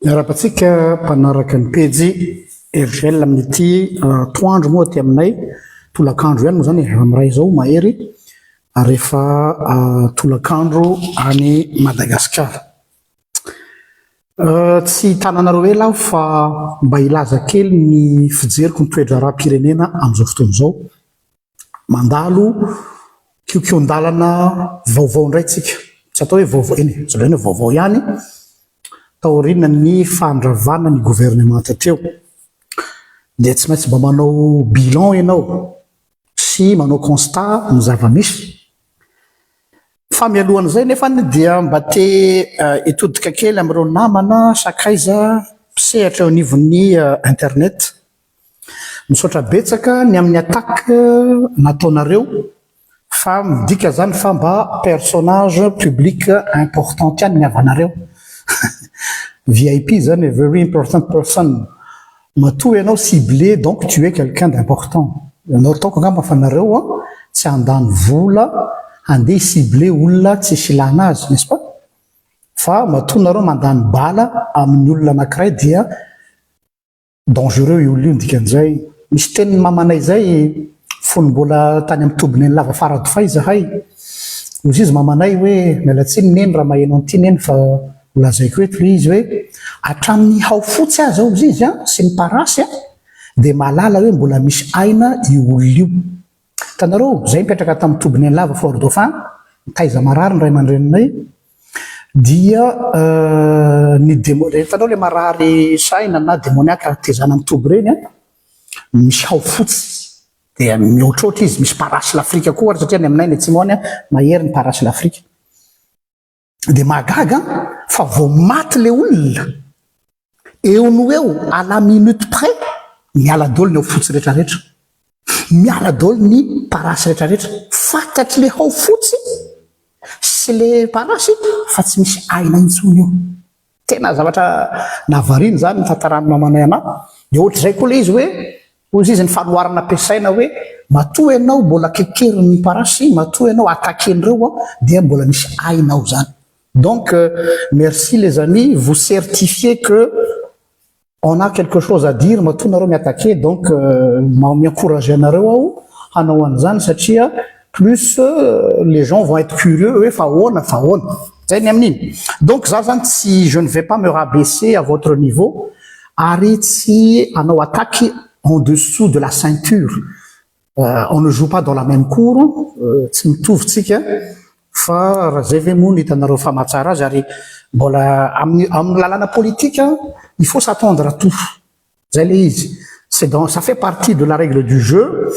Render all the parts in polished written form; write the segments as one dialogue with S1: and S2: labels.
S1: Miarapatsika mpanaraka ny pejy RGL amin'ity toandro moa aty aminay tolakandro ihany moa zany amiray zao mahery rehefa tolakandro any Madagasikara. Tsy tananareo ela aho fa mba ilaza kely ny fijeriko ny toetra raha-pirenena amin'izao fotoana izao. Mandalo kiokion-dalana vaovao indray tsika. Tsy atao hoe vaovao eny, tsy hoe vaovao ihany. Taoriana ny fandravana ny gouvernement teo. Dia tsy maintsy mba manao bilan ianao sy manao constat ny zava-misy. Fa mialohan'izay nefa dia mba te hitodika kely amin'ireo namana sakaiza mpisehatra eo anivon'ny internet. Misaotra betsaka ny amin'ny attaque nataonareo fa midika zany fa mba personnage public important ihany ny avanareo. VIP zany, very important person. Matoa ianao ciblé, donc tu es quelqu'un d'important. Ianao ataoko angamba fa nareo tsy andany vola andeha ciblé olona tsy silana azy, n'est-ce pas? Fa matoa nareo mandany bala amin'ny olona anankiray dia dangereux io olona io dikan'izay. Misy tenin'ny mamanay zay fony mbola tany amin'ny tobiny ny lava faradofay zahay. Ozy izy mamanay hoe mialatsiny neny raha maheno an'ity neny fa lazaiko eto le izy hoe hatramin'ny hao fotsy azy ao izy sy ny parasy dia malala hoe mbola misy aina io olona io. Hitanareo zay mipetraka tamin'ny tobiny ny lava Fort Dauphin, taiza marary ny ray aman-dreninay dia hitanao le marary saina na démoniaque tezana amin'ny toby reny misy hao fotsy dia mihoatroatra izy misy parasy l'Afrika koa satria ny aminay ny atsimoany mahery ny parasy l'Afrika. Dia mahagaga fa vao maty le olona eo no eo à la minute près miala daholo ny ao fotsy rehetrarehetra, miala daholo ny parasy rehetrarehetra, fantatry le hao fotsy sy le parasy fa tsy misy aina intsony io. Tena zavatra navariny zany tantarany mamanay anahy. Dia ohatr'izay koa le izy hoe ozy izy ny fanoharana ampiasaina hoe matoa ianao mbola kekerin'ny parasy, matoa ianao attaquen'ireo dia mbola misy aina ao zany. Donc, merci les amis, vous certifiez que on a quelque chose à dire, matoa nareo miattaquer, donc miencourager anareo aho hanao an'izany satria plus les gens vont être curieux, hoe fa ahoana. Zay ny amin'iny. Donc, za zany si je ne vais pas me rabaisser à votre niveau, ary tsy hanao attaque en dessous de la ceinture. On ne joue pas dans la même cour, tsy mitovy tsika. Fa raha zay ve moa ny hitanareo fa mahatsara azy ary mbola amin'ny lalàna politique il faut s'attendre à tout. Zay le izy. Ça fait partie de la règle du jeu.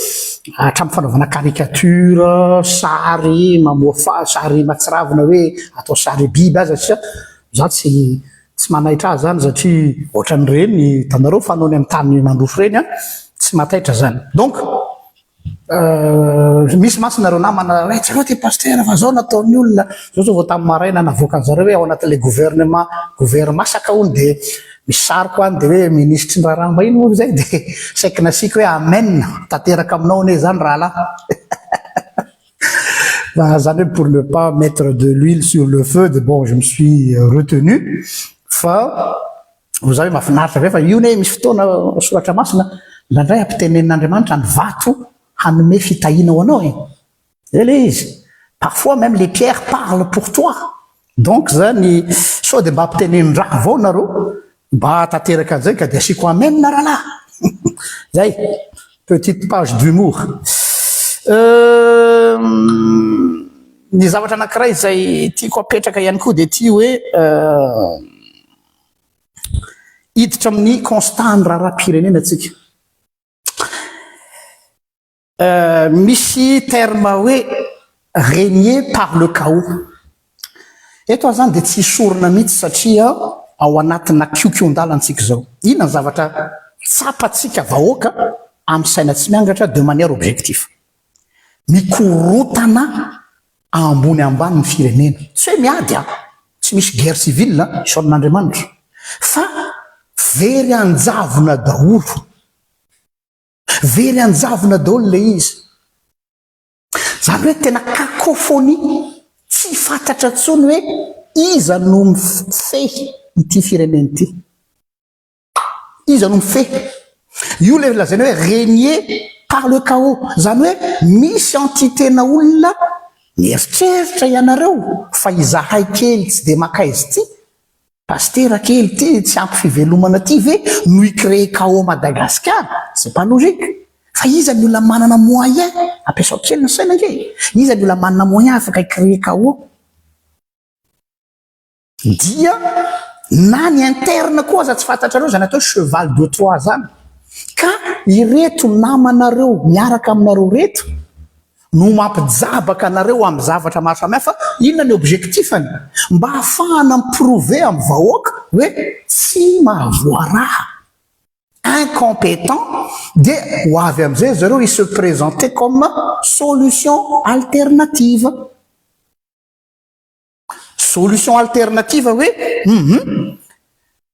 S1: Hatramin'ny fanaovana caricature, sary mamoafa, sary matsiravina hoe atao sary biby azy satria za tsy manahitra azy zany satria ohatran'ireny hitanareo fanao ny amin'ny tany mandrofo reny tsy mataitra zany. Donc misy masina reo namana hoe tsareo ty pasteur fa zao nataon'ny olona zao vao tamin'ny maraina navoaka an'zareo hoe ao anatin'le gouvernement masaka hono dia misy sariko any dia hoe ministre ny raharaha ino moa zay dia saiki nasika hoe amen tanteraka aminao ane zany raha lahy. Zany hoe pour ne pas mettre de l'huile sur le feu de bon je me suis retenu fa za hoe mahafinaritra ve fa io ne misy fotoana soratra masina ndraindray ampitenenin'Andriamanitra ny vato hanome fitahiana ho anao. Zay le izy. Parfois même les pierres parlent pour toi. Donc zany sao dia mba ampitenenin-draha avao nareo mba tanteraka an'izay ka dia asiko amen na rahalahy. Zay petite page d'humour. Ny zavatra anankiray izay tiako apetraka ihany koa dia ty hoe hiditra amin'ny constat ny raha-pirenena atsika. Misy terme hoe régner par le chaos. Eto zany dia tsy sorona mihitsy satria ao anatina kiokion-dalantsika zao. Inona ny zavatra tsapatsika vahoaka amin'ny saina tsy miangatra de manière objectif. Mikorotana ambony ambany ny firenena. Tsy hoe miady tsy misy guerre civile isaorin'Andriamanitra. Fa very anjavona daholo. Very anjavona daholo le izy. Zany hoe tena cacophonie. Tsy fantatra intsony hoe iza no mifehy ity firenena ity. izy no mifehy io le lazany hoe régner par le chaos zany hoe misy entité-na olona mieritreritra ianareo fa izahay kely tsy de maka izy ty pastera kely ty tsy ampy fivelomana ty ve no icréer chaos Madagascar c'est pas logique fa iza ny olona manana moyen ampiasao kely ny saina nge iza ny olona manana moyen afaka icréer chaos dia na ny interne koa za tsy fantatrareo zany atao cheval de Troie zany ka ireto namanareo miaraka aminareo reto no mampijabaka anareo amin'ny zavatra maro samihafa inona ny objectifany mba hafahana miprouver amin'ny vahoaka hoe tsy mahavoaraha incompétent de ho avy am'izay zareo se présenter comme solution alternative hoe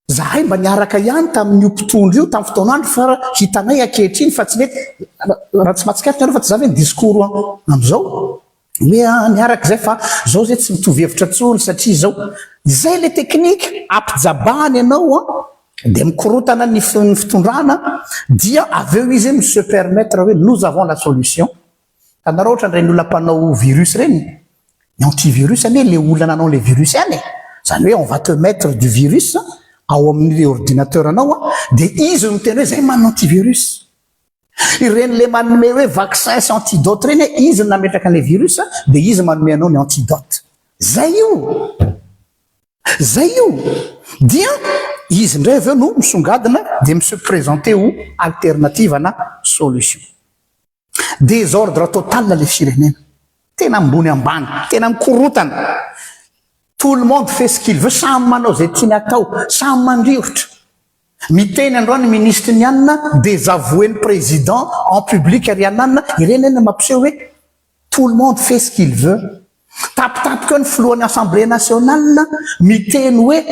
S1: zahay mba niaraka ihany tamin'io mpitondro io tamin'ny fotoanandro fa hitanay ankehitriny fa tsy mety raha tsy mahatsikaritra fa tsy zavy ny discours am'izao hoe niaraka zay fa zao zay tsy mitovy hevitra tsony satria zao zay le teknika ampijabany ianao de mikorotana ny fitondrana dia aveo izy mi se permettre hoe nous avons la solution tanareo ohatra nireny olona mpanao virus reny ny antivirus ane le olona nanao le virus any zany hoe on va te mettre du virus ao amin'ny ordinateur anao de izy no teny hoe zay manana antivirus ireny le manome hoe vaccin sy antidote reny izy no nametraka an'le virus de izy manome anao ny antidote zay io dia izy ndray aveo no misongadina de mise présenter ho alternative na solution désordre total le firenena tena ambony ambany tena mikorotana tout le monde fait ce qu'il veut samy manao zay tiany atao samy mandrivotra miteny androany ministre ny anina désavouer ny président en public ary ananina ireny eny mampiseho hoe tout le monde fait ce qu'il veut tapitapika ny filohan'ny assemblée nationale miteny hoe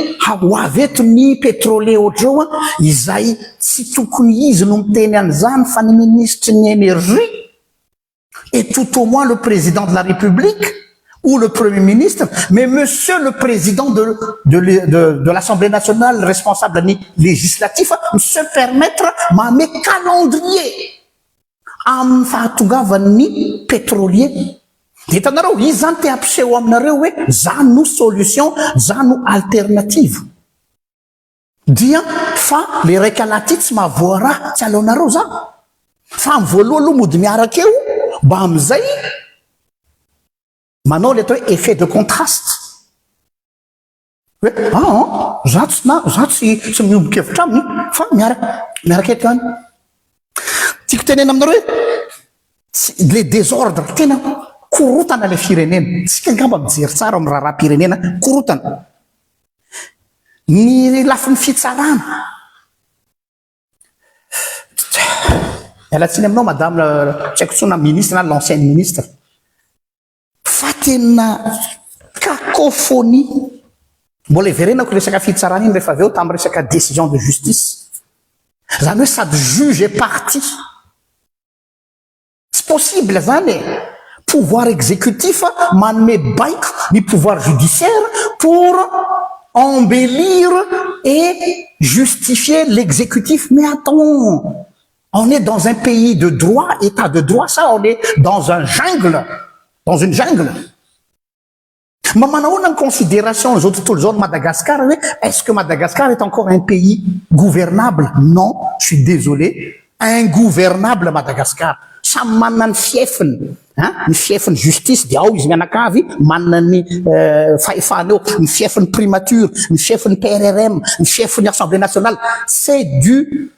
S1: ho avy eto ny pétrolier ohatrao izay tsy tokony izy no miteny an'izany fa ny ministre ny énergie et tout au moins le président de la République ou le Premier ministre, mais monsieur le président de l'Assemblée nationale responsable législatif se permettre m'ame calendrier am fahatongavany pétrolier. Hitanareo izy zany te ampiseho aminareo hoe zany no solution, zany no alternative. Dia fa le raika laty tsy mahavoara tsy aleonareo zany. Fa amin'ny voalohany aloha mody miaraka eo mba am'izay manao le atao hoe effet de contraste. Hoe za tsy miombokevitra aminy fa miaraka eto any. Tiako tenena aminareo hoe le désordre tena korotana le firenena. Tsika ngamba mijery tsara amin'ny raharam-pirenena korotana. Ny lafin'ny fitsarana. Alatsiny aminao madame tsy haiko tsona ministre na l'ancienne ministre. Fa tena cacophonie. Mbola iverenako resaka fitsarana iny rehefa aveo tamin'ny resaka décision de justice. Zany hoe sady juge et parti. C'est possible zany pouvoir exécutif manome baiko ny pouvoir judiciaire pour embellir et justifier l'exécutif. Mais attends, on est dans un pays de droit, état de droit, ça, on est dans un jungle, dans une jungle. Mais maintenant, on a en considération les autres tontolo zao de Madagascar, oui. Est-ce que Madagascar est encore un pays gouvernable? Non, je suis désolé. Ingouvernable Madagascar. Samy manana ny fiefiny, ny fiefiny justice dia ao izy mianakavy manana ny fahefana eo, ny fiefiny primature, ny fiefiny PRRM, ny fiefiny Assemblée nationale. C'est de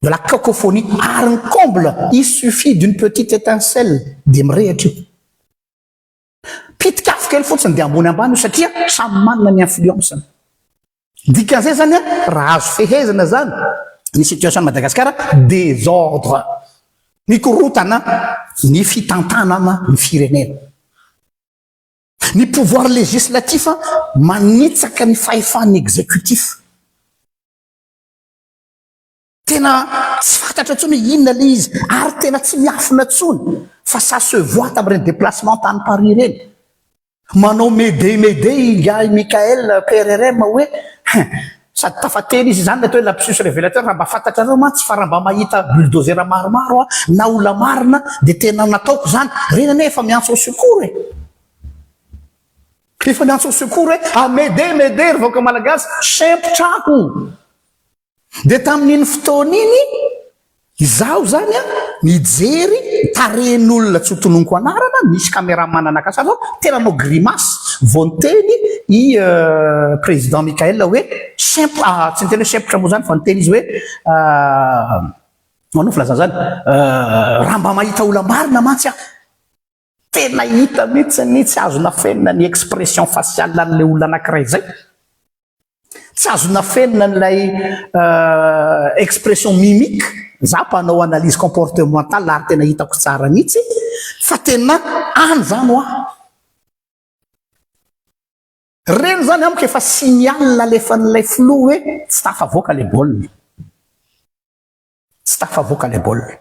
S1: la cacophonie. Ary ny comble, il suffit d'une petite étincelle de mirehitra io. Pitikafo kely fotsiny dia ambony ambany satria samy manana ny influence. Dikan'izay zany raha azo fehezana zany ny situation de Madagascar, désordre. Ny korotana, ny fitantanana ny firenena. Ny pouvoir législatif manitsaka ny fahefan'ny exécutif. Tena tsy fantatra tsony inona le izy, ary tena tsy miafina tsony fa ça se voit tamin'ireny déplacement tany Paris reny. Manao médé Ngai Michael PRRM hoe sady tafateny izy zany atao hoe lapsus révélateur raha mba fantatrareo mantsy fa raha mba mahita bulldozer maromaro a na olona marina de tena nataoko zany reny ane efa miantso au secours efa miantso au secours mede revoka malagasy sempotrako de tamin'iny fotoana iny izaho zany a mijery taren'olona tsy hotononiko anarana misy caméraman anakasa zao tena nao grimace vonteny i président Michael hoe tsy niteny hoe sempotra moa zany fa niteny izy hoe manao filaza zany raha mba mahita olona marina mantsy a tena hita mihitsy tsy azona fenina ny expression faciale an'le olona anankiray zay tsy azona fenina n'lay expression mimique za mpanao analyse comportementale ary tena hitako tsara mihitsy fa tena any zany ho reny zany amiko efa signal alefan'ilay flou hoe tsy tafavoaka le baolina tsy tafavoaka le baolina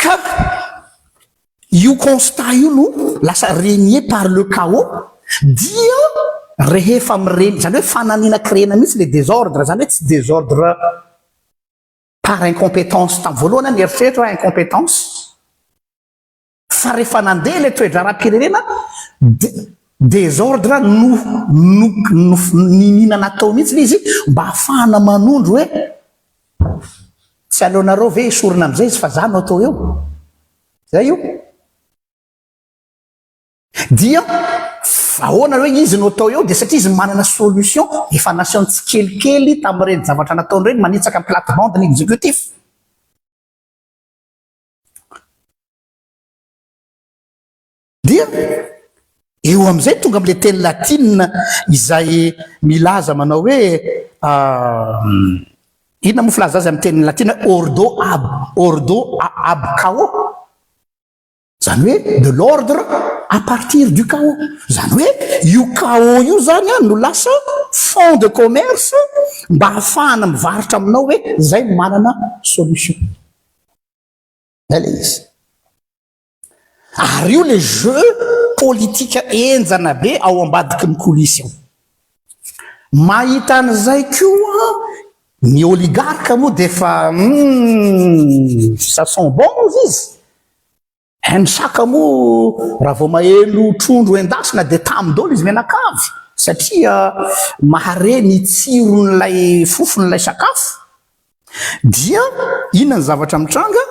S1: ka io constat io no lasa régné par le chaos dia rehefa mireny zany hoe fananina créena mihitsy le désordre zany hoe tsy désordre par incompétence tam voalohany ny eritreretra hoe incompétence fa rehefa nandeha le toedra raha-pirenena désordre ninina natao mihitsy le izy mba hafahana manondro hoe tsy aleonareo ve isorina am'izay izy fa za no atao eo zay io dia ahoana hoe izy no atao eo dia satria izy manana solution efa nation tsy kelikely tamin'ireny zavatra nataon'ireny manitsaka amin'ny plate-bande ny exécutif dia eo am'izay tonga am'le teny latine izay milaza manao hoe inona mo filaza azy amin'ny teny latine ordo ab chaos zany hoe de l'ordre à partir du chaos zany hoe io chaos io zany a no lasa fond de commerce mba hafahana mivarotra aminao hoe zay manana solution ele izy ary io le jeu politika enjana be ao ambadiky ny coulisse io mahita an'izay koa ny oligarque moa de fa ça sont bons izy ny saka moa raha vao mahelo trondro endasina de tamindolo izy menakavy satria mahare ny tsiron'lay fofon'lay sakafo dia inona ny zavatra mitranga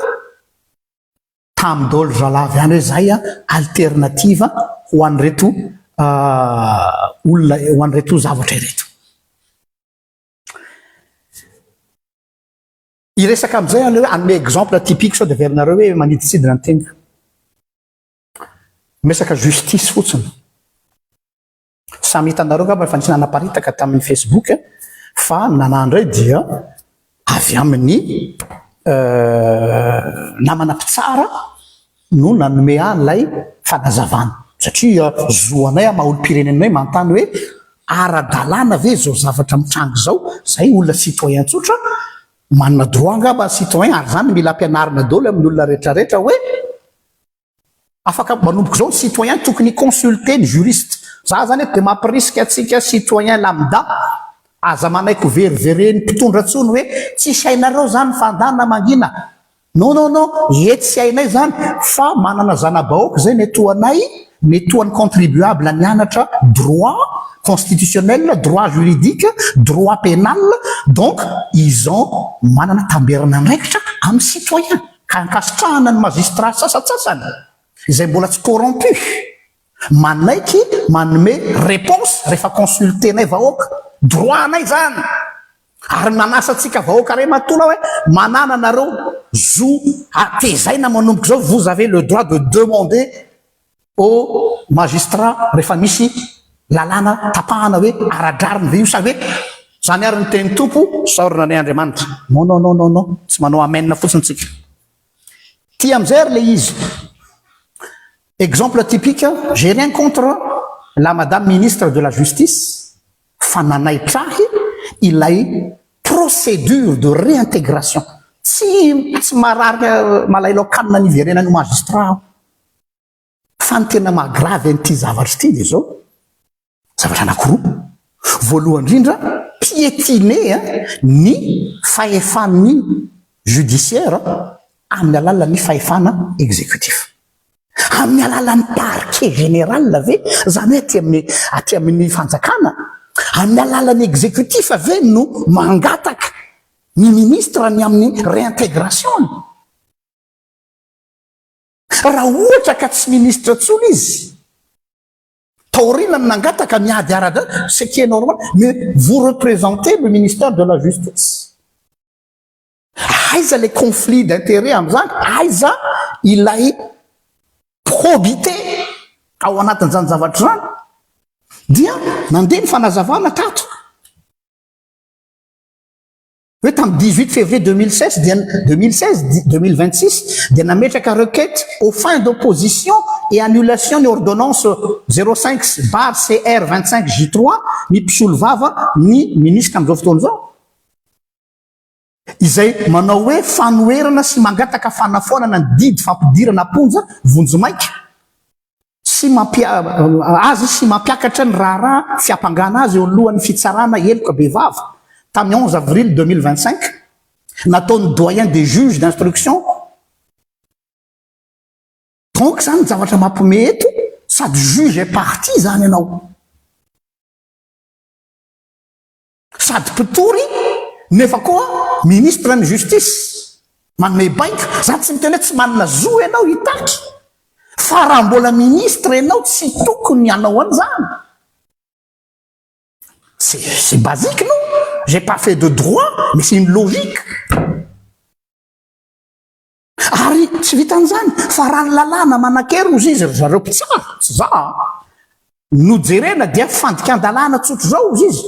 S1: tamindolo zalavy any hoe zay a alternativa ho an'reto olona ho an'reto zavatra ireto iresaka am'izay ale hoe anome exemple typique sao de verinareo hoe maniditsidina ny tenga mesaka justice fotsiny samy hitanareo ngamba efa nisy nanaparitaka tamin'ny Facebook fa nanandray dia avy amin'ny namana mpitsara no nanome an'ilay fanazavana satria zoanay maolo-pirenenay mantany hoe ara-dalàna ve zao zavatra mitranga zao zay olona citoyen tsotra manana droit ngamba citoyen ary zany mila ampianarina dolo amin'ny olona rehetrarehetra hoe afaka manomboko zao ny citoyen tokony consulter ny juriste za zany de mampirisika atsika citoyen lambda aza manaiky verivereny mpitondra tsony hoe tsisy hainareo zany fandana mangina non etsy hainay zany fa manana zanabahoaka zay netoanay netoan'ny contribuable nianatra droit constitutionnel droit juridique droit pénal donc ils ont manana tamberana andraikitra amin'ny citoyen ka ankasitrahana ny magistrat sasatsasany izay mbola tsy corrompu manaiky manome réponse rehefa consultenay vahoaka droit anay zany ary manasatsika vahoaka ray matola hoe manana anareo zo tezaina manomboka zao vous avez le droit de demander au magistrat rehefa misy lalàna tapahana hoe aradrariny ve io sa hoe zany ary ny teny tompo saorina ny Andriamanitra non tsy manao amena fotsiny tsika ty am'izay ary le izy exemple typique j'ai rien contre la madame ministre de la justice fa nanaitrahy ilay procédure de réintégration tsy marary malailaokanina ny verenany magistrat fa ny tena mahagrave n'ity zavatra ity de zao zavatra anankiroa voalohany indrindra piétiner ny fahefan'ny judiciaire amin'ny alalan'ny fahefana exécutif, amin'ny alalan'ny parquet général ve zany hoe aty amin'ny fanjakana, amin'ny alalan'ny exécutif ave no mangataka ny ministre ny amin'ny réintégration. Raha ohatra ka tsy ministre tsony izy taorina nangataka miady arada, ce qui est normal, mais vous représentez le ministère de la justice. Aiza les conflits d'intérêt am'zany, aiza ilay probité ao anatin'izany zavatra zany, dia nandeha ny fanazavana tato hoe tamin'ny 18 février 2016 2026 dia nametraka requête aux fins d'opposition et annulation ny ordonnance 05/CR 25J3 ny mpisolo vava ny ministre am'izao fotoana zao, izay manao hoe fanoerana sy mangataka fanafonana ny didy fampidirana ponja vonjomaika sy azy sy mampiakatra ny raharaha fiampangana azy eo alohan'ny fitsarana eloka bevava tamin'ny 11 avril 2025 nataony doyen des juges d'instruction. Donc zany zavatra mampime eto sady juge et parti zany ianao, sady mpitory nefa koa ministre ny justice manome baika. Za tsy miteny hoe tsy manana zo ianao hitaky, fa raha mbola ministre ianao tsy tokony anao an'izany. C'est basique, non? J'ai pas fait de droit, mais c'est une logique. Ary tsy vitan'izany fa raha ny lalàna manan-kery ozy izy zareo mpitsara, tsy za nojerena dia fandikan-dalàna tsotro zao ozy izy,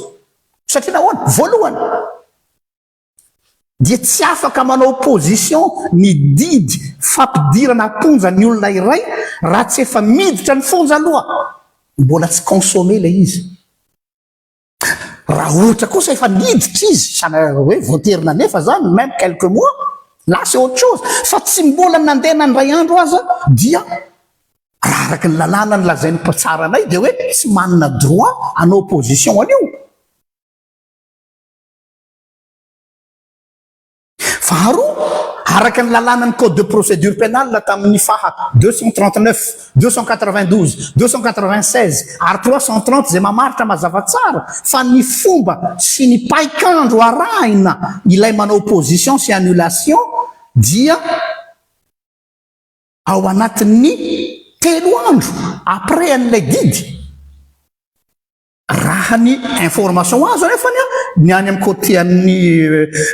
S1: satria nahoana voalohany dia tsy afaka manao opposition ny didy fampidirana ponja ny olona iray raha tsy efa miditra ny fonja aloha, mbola tsy consommer le izy. Raha ohatra kosa efa niditra izy sana hoe voaterina nefa zany même quelques mois, là c'est autre chose. Fa tsy mbola nandeha nandray andro aza dia raha araky ny lalàna ny lazain'ny mpatsara anay dia hoe tsy manana droit en opposition anio. Faharoa, araky ny lalàna ny code de procédure pénale tamin'ny faha 239, 292, 296 ary 330 zay mamaritra mazava tsara fa ny fomba sy ny paikandro arahina ilay manao opposition sy annulation dia ao anatin'ny 3 andro après an'ilay didy. Raha ny information azo nefany ny any amin'ny côté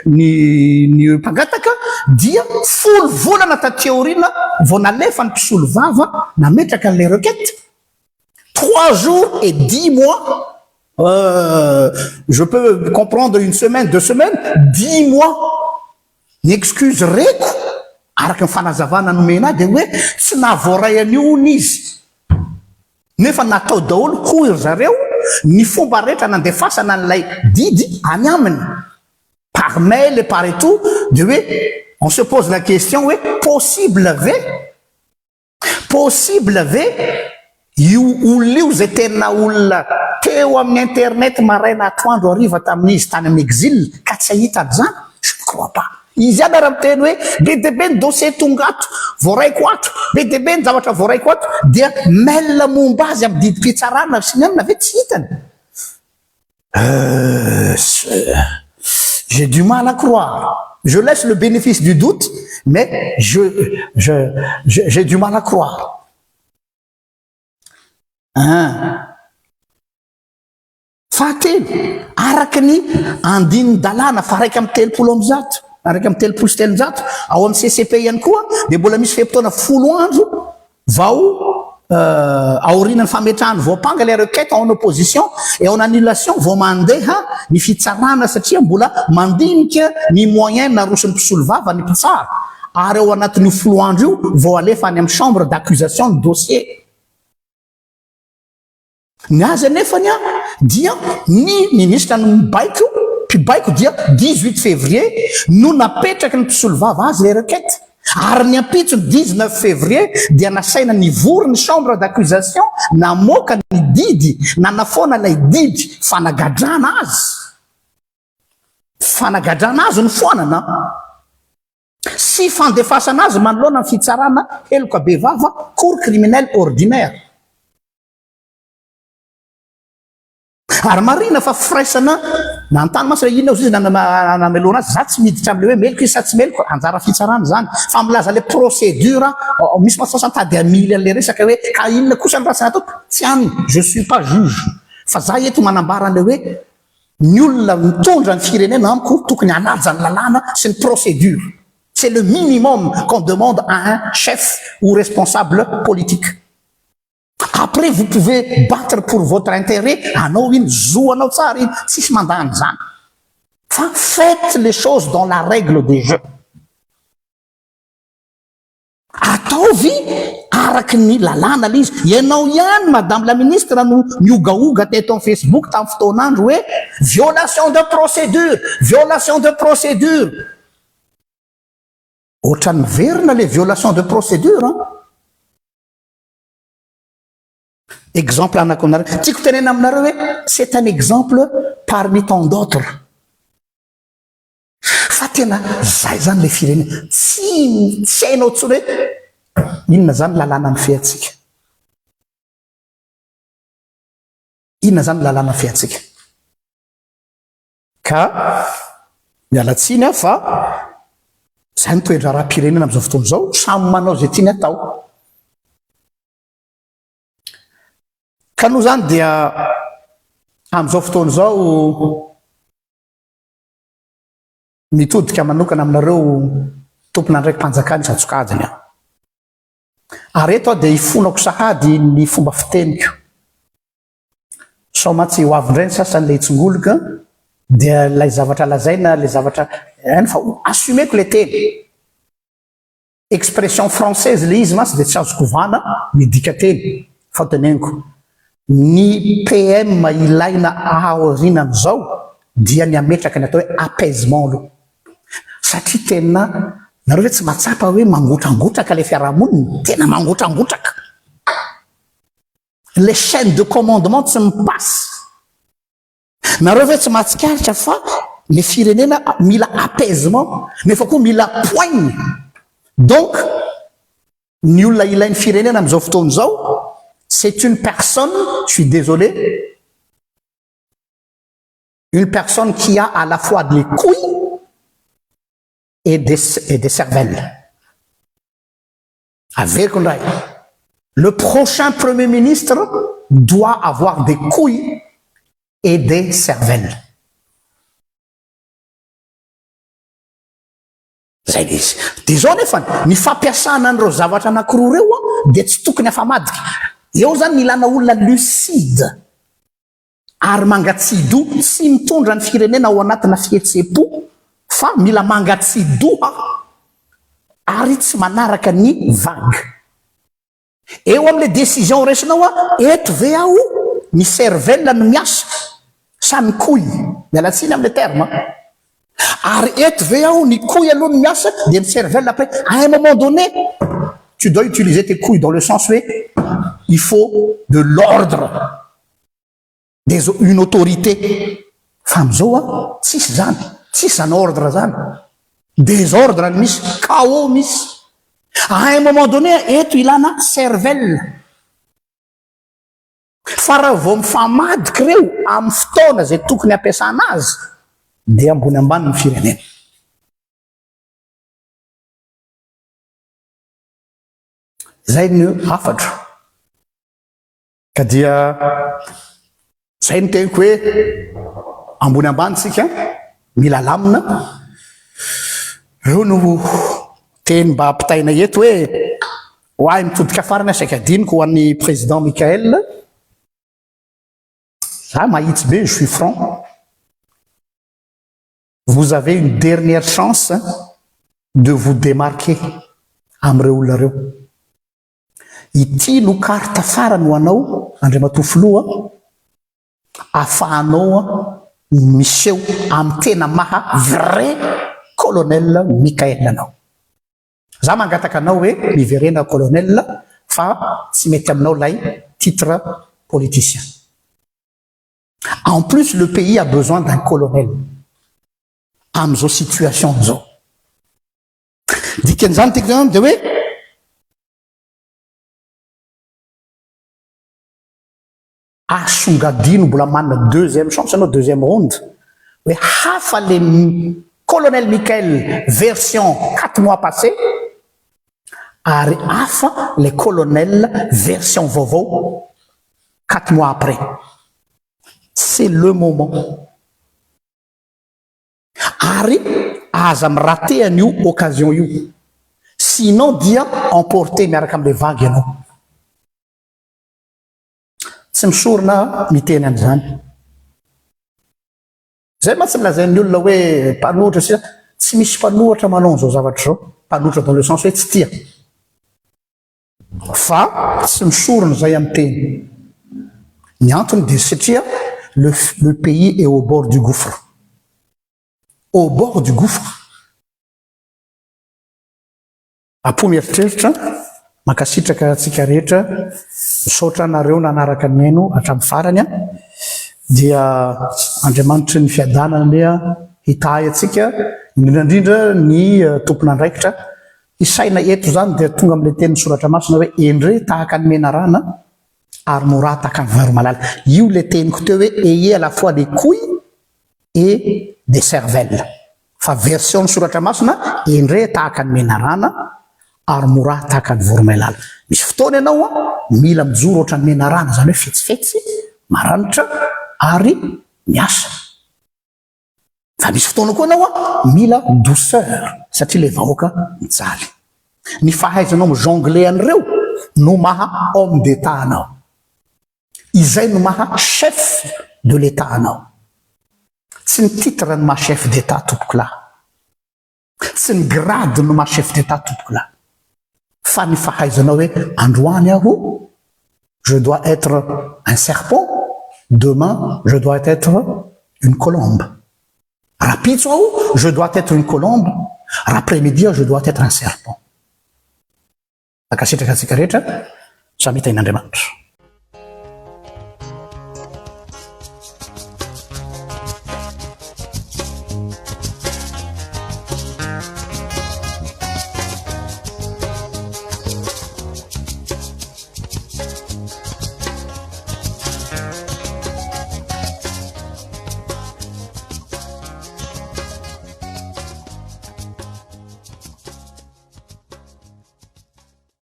S1: ny mpangataka dia folo volana taty aoriana vao nalefa ny mpisolo vava nametraka an'ilay requête. 3 jours et 10 mois, je peux comprendre une semaine, 2 semaines, 10 mois ny excuse reko araky ny fanazavana nomena dia hoe tsy nahavoaray anio izy nefa natao daholo hoy zareo ny fomba rehetra nandefasana an'ilay didy any aminy par mail et par et tout, de hoe on se pose la question hoe possible ve io olona io zay tena olona teo amin'ny internet maraina atoandro hariva tamin'izy tany amin'ny exil ka tsy ahita zany? Je ne crois pas. Izy any raha miteny hoe be dia be ny dossier tonga ato voaraiko ato, be dia be ny zavatra voaraiko ato dia mail momba azy amin'ny didim-pitsarana sy ny amina ve tsy hitany? J'ai du mal à croire. Je laisse le bénéfice du doute, mais j'ai du mal à croire. Fahatelo, araky ny andiny dalàna fa raiky amin'ny 30 amby zato, araka amin'ny 30 sy 300 ao amin'ny CCP ihany koa dia mbola misy fepotona 10 andro vao aorian'ny fametrahany voapanga les requêtes en opposition et en annulation vao mandeha ny fitsarana satria mbola mandinika ny moyen naroson'ny mpisolo vava ny mpitsara ary ao anatin'ny 10 andro io vao alefa any amin'ny chambre d'accusation ny dossier. Ny azy anefany dia ny ministre ny mpibaiko dia 18 février no napetraky ny mpisolo vava azy les requêtes Ary ny ampitsony 19 février dia nasaina nivory ny chambre d'accusation namoaka ny didy nanafoana ilay didy fanagadrana azy ny foanana sy fandefasana azy manoloana ny fitsarana heloka be vava cour criminel ordinaire. Ary marina fa firaisana nantany masy inona izy namelona azy za tsy miditra am'le hoe meloko izy sa tsy meloko anjara fitsarana zany fa milaza le procédure misy masasantady amily an'le resaka hoe ka inona kosa ny rasana atao tsy any je suis pas juge fa za eto manambara an'le hoe ny olona mitondra ny firenena amiko tokony hanaja ny lalàna sy ny procédure. C'est le minimum qu'on demande à un chef ou responsable politique. Après, vous pouvez battre pour votre intérêt. Anao iny zoanao tsara iny tsisy mandany zany. Fa faites les choses dans la règle des jeux. Ataovy araky ny lalàna l'izy. Ianao ihany madame la ministre no miogaoga teto amin'ny Facebook tamin'ny fotoanandro hoe violation de procédure, violation de procédure. Ohatrany miverina le violation de procédure. Exemple anakonareo. Tiako tenena aminareo hoe c'est un exemple parmi tant d'autres. Fa tena zay zany le firenena. Tsy hainao tsony hoe inona zany lalàna ny feantsika. Inona zany lalàna ny feantsika. Ka mialatsiny fa zay ny toetra raha-pirenena amin'izao fotoana izao, samy manao izay tiany atao. Ka noho zany dia amin'izao fotoana izao mitodika manokana aminareo tompona ndraiky mpanjakany satsokajiny aho. Ary eto dia hifonako sahady ny fomba fiteniko. Somatsy ho avy indray ny sasany le tsongoloka dia lay zavatra lazaina, le zavatra fa assumeko le teny. Expression française le izy masy dia tsy azoko vana midika teny. Fa teneniko. Ny PM ilaina aorianan'izao dia ny ametraka ny atao hoe apaisement aloha. Satria tena nareo hoe tsy matsapa hoe mangotragotraka le fiarahamonina, tena mangotragotraka. Les chaînes de commandement tsy mipasse. Nareo hoe tsy mahatsikaritra fa le firenena mila apaisement, nefa koa mila poigne. Donc ny olona ilain'ny firenena amin'izao fotoana izao, c'est une personne, je suis désolé, une personne qui a à la fois des couilles et des cervelles. Avec le prochain Premier ministre doit avoir des couilles et des cervelles. Zay le izy. Dia zao nefa ny fampiasana an'ireo zavatra anankiroa reo dia tsy tokony afa-madika. Eo zany milana olona lucide ary mangatsido tsy mitondra ny firenena ao anatina fihetsepo fa mila mangatsidoha ary tsy manaraka ny vague. Eo amin'le décision resinao eto ve aho ny cervelle no miasa sa ny couille, mialatsiny amin'le terme. Ary eto ve aho ny couille aloha no miasa dia ny cervelle après. À un moment donné, tu dois utiliser tes couilles dans le sens où il faut de l'ordre, une autorité. Femme zoa, tsisy zany ordre zany. Désordre misy, chaos misy. À un moment donné, eto ilana cervelle. Fa raha vao mifamadiky reo amin'ny fotoana zay tokony ampiasana azy, dia ambony ambany ny firenena. Zay ny hafatra. Ka dia zay ny teniko hoe ambony ambany tsika mila lamina. Eo no teny mba ampitaina eto hoe hoahy mitodika farany saika adiniko ho an'ny président Michael. Ça, mahitsy be, je suis franc. Vous avez une dernière chance de vous démarquer amin'ireo olona reo. Ity no karta farany ho anao Andriamatoa Filoha ahafahanao miseho amin'ny tena maha vrai colonel Michael anao. za mangataka anao hoe miverena colonel fa tsy mety aminao lay titre politicien. En plus, le pays a besoin d'un colonel am'izao situation zao. Dikan'izany tiako zany de hoe asongadino mbola manana deuxième chance anao deuxième ronde hoe hafa le colonel Michael version 4 mois passé ary hafa le colonel version vaovao 4 mois après. C'est le moment. Ary aza miraté an'io occasion io. Sinon dia emporté miaraka am'le vague ianao. Tsy misorona miteny an'izany. Zay ma tsy milazain'ny olona hoe mpanohitra sia tsy misy mpanohitra manao zao zavatra zao. Mpanohitra dans le sens hoe tsy tia. Fa tsy misorona zay amin'ny teny. Ny antony dia satria le pays est au bord du gouffre. Au bord du gouffre. Apo mieritreritra makasitraka atsika rehetra misaotra anareo nanaraka ny aino hatramin'ny farany dia Andriamanitra ny fiadanana hitahy atsika indrindra ny tompon'andraikitra isaina eto zany dia tonga amin'ilay teny soratra masina hoe endre tahaka ny menarana ary mora tahaka ny vary malala. Io le teniko teo hoe ayez à la fois des couilles et des cervelles. Fa version ny soratra masina endre tahaka ny menarana ary mora tahaka ny voromailala. Misy fotoana ianao mila mijoro ohatran'ny menarana zany hoe fetsifetsy maranitra ary miasa. Fa misy fotoana koa ianao mila douceur satria le vahoaka mijaly. Ny fahaizanao mijongler an'ireo no maha homme d'état anao. Izay no maha chef de l'état anao. Tsy ny titre no maha chef d'état tompoko lahy. Tsy ny grade no maha chef d'état tompoko lahy. Fa ny fahaizanao hoe androany aho je dois être un serpent, demain je dois être une colombe. Rapitso aho je dois être une colombe, après-midi je dois être un serpent. Akasitraka atsika rehetra samy hitain'Andriamanitra.